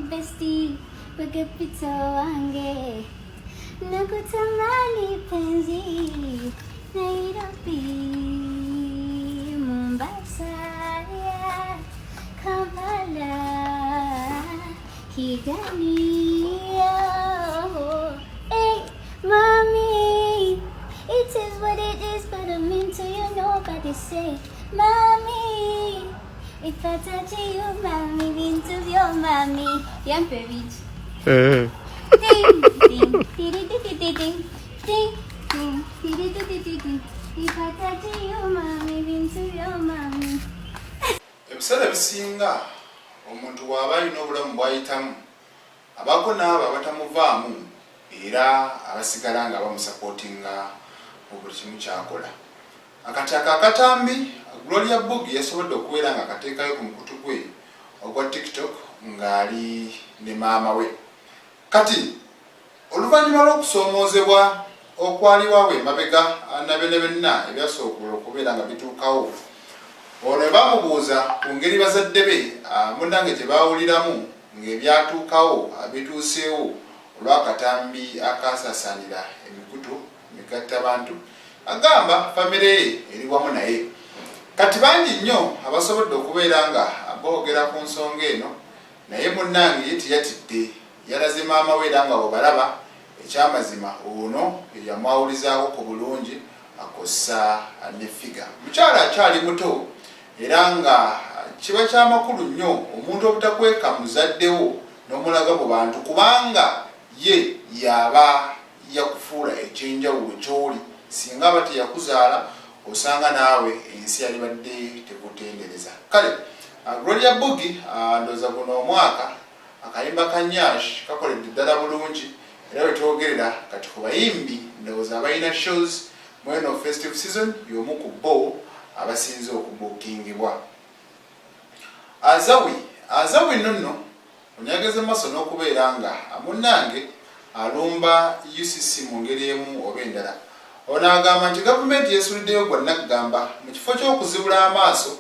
bestie bagapito wange nakutamani penzi Nairobi Mombasa Kampala Kigali oh, hey mommy it is what it is but I'm into you nobody say mommy if I touch you mommy into your mommy yeah baby ding ding ding ding ding ding ding if I touch you mommy into your mommy ebiseera ebisinga omuntu waba alina obulamu bwayitamu abako n'abo abatamuvaamu era abasigala nga bamusapootinga mu buli kimu kyakola. Akati akatambi Gloria Bugi yasobodde okubeera nga akateekayo ku mukutu gwe ogwa TikTok ng'ali ne maama we. Kati oluvannyuma lw'okusoomoozebwa okwaliwawe emabega na bene byonna ebyasooka okubeera nga bituukawo ono bamubuuza ku ngeri bazadde be munnange gye baawuliramu ng'ebyatuukawo abituuseewo olw'akatambi akasaasaanira emikutu migattabantu agamba famire ye eri wamu naye. Kati bangi nnyo abasobodde okubeera nga boogera ku nsonga eno naye munnange ye teyatidde yalaze maama we era nga bwebalaba ekyamazima ono yamwawulizaako ku bulungi akosa ne figa. Mukyala akyali muto era nga kiba kyamakulu nnyo omuntu obutakweka muzaddewo n'omulaga mu bantu kubanga ye yaba yakufuula ekyenjawulo ky'oli singa aba teyakuzaala osanga naawe ensi yalibadde tekutendereza. Kale Gloria Bugi ndooza guno omwaka akayimba ka Nyash kakoledde ddala bulungi era wetwogerera kati ku bayimbi ndowooza abalina shows mu eno festive season y'omu ku bo abasinze okubuukingibwa. Azawi nno onyageze maaso n'okubeera nga munnange alumba UCC mu ngeri emu oba endala. Ono agamba nti gavumenti yeesuliddeyo gwonna kugamba mu kifo ky'okuzibula amaaso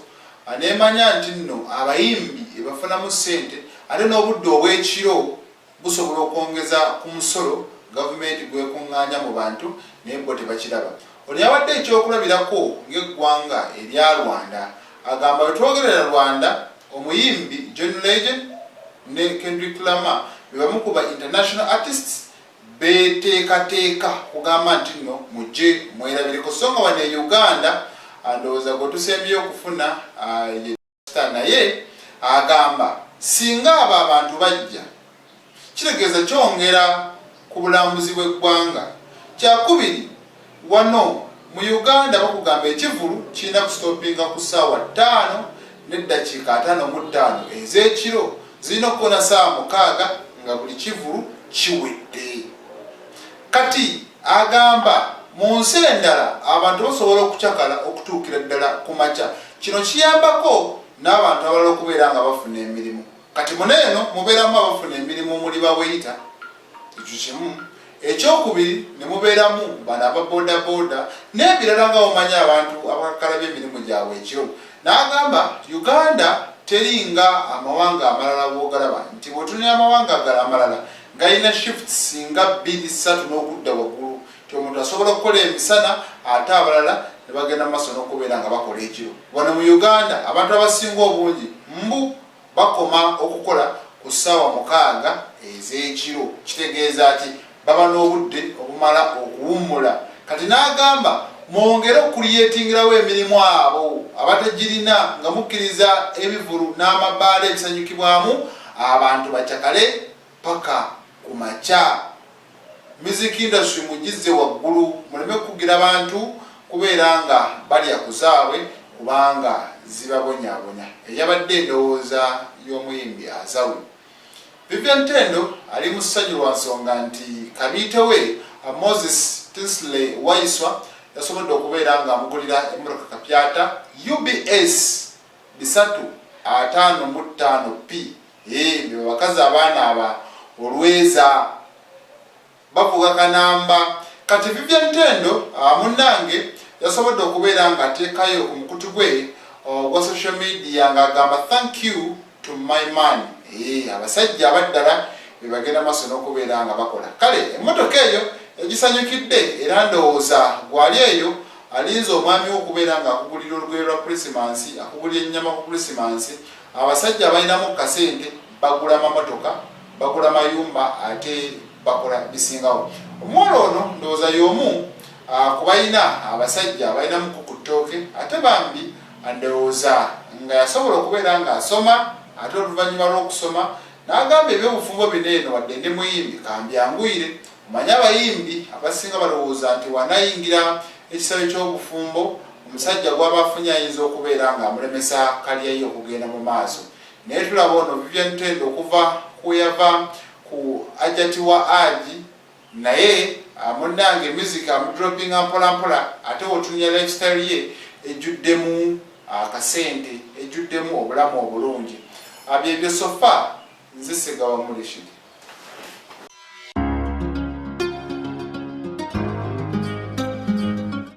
aneemanya nti nno abayimbi ebafunamu ssente ate n'obudde obw'ekiro busobola okwongeza ku musolo gavumenti gwekuŋŋaanya mu bantu naye bo tebakiraba. Ono yawadde ekyokulabirako ng'eggwanga erya Rwanda agamba wetwogerera Rwanda omuyimbi John Legend ne Kendrick Lamar bebamu ku ba international artists beteekateeka kugamba nti nno mujje mwerabireko so nga wano e Uganda ndowooza gwe tusembyeyo okufuna naye agamba singa abo abantu bajja kitegeeza kyongera ku bulambuzi bw'eggwanga. Kyakubiri wano mu Uganda bakugamba ekivulu kirina kusitopinga ku ssaawa 5:55 ez'ekiro zirina okukona ssaawa 6 nga buli kivulu kiwedde. Kati agamba mu nsi endala abantu basobola okucakala okutuukira ddala ku makya. Kino kiyambako n'abantu abalala okubeera nga bafuna emirimu. Kati muneeno mubeeramu abafuna emirimu muli baweyita ekyo kimu. Ekyokubiri ne mubeeramu bano ababoodabooda n'ebirala nga bamanya abantu abakakala by'emirimu gyabwe ekiro. N'agamba Uganda teringa amawanga amalala bw'ogalaba nti bw'otunira amawanga amalala galina shifts nga 2-3 n'okudda waggulu nti omuntu asobola okukola emisana ate abalala ne bagenda mu maaso n'okubeera nga bakola ekiro. Wano mu Uganda abantu abasinga obungi mbu bakoma okukola ku ssaawa 6 ez'ekiro. Kitegeeza ati baba n'obudde obumala okuwummula. Kati n'agamba mwongere okuliyetingirawo emirimu abo abategirina nga mukkiriza ebivulu n'amabaala ebisanyukibwamu abantu bacakale paka ku makya. Music industry mugize waggulu muleme kugira abantu kubeera nga balya ku zaabwe kubanga zibabonyaabonya. Eyabadde endowooza y'omuyimbi Azawi. Vivian Tendo ali mu ssanyu lwa nsonga nti kabiite we Moses Tinsley Waiswa yasobodde okubeera nga amugulira emmotoka kapyata UBS 355P. Bwe bakazi abaana aba olweza bavuga kanamba. Kati Vivian Tendo munnange yasobodde okubeera nga ateekayo ku mukutu gwe gwa social media ng'agamba thank you to my man abasajja abaddala bebagenda maaso n'okubeera nga bakola. Kale emmotoka eyo egisanyukidde era ndowooza gwali eyo alinza omwami okubeera nga akugulira olugoye lwa Krisimansi, akugulira ennyama ku Krisimansi. Abasajja balinamu kasente bagula mamotoka, bagula mayumba, ate bakola bisingawo. Omuwala ono ndowooza y'omu kubalina abasajja balinamu ku ttooke, ate bambi ndowooza nga yasobola okubeera nga asoma, ate oluvannyuma lw'okusoma n'agamba ebyobufumbo bino eno wadde ndi muyimbi kambyanguire. Omanyi abayimbi abasinga balowooza nti wanayingira ekisale ky'obufumbo omusajja gw'aba afunye ayinza okubeera nga amulemesa kalya ye okugenda mu maaso. Naye tulaba ono Vivian Tendo okuva kuyava ku ajati wa Aji, naye munnange music amudropinga mpolampola, ate wotunya lifestyle ye ejjuddemu akasente, ejjuddemu obulamu obulungi. Abyebyo sofa nze Ssegawa Mulishidi.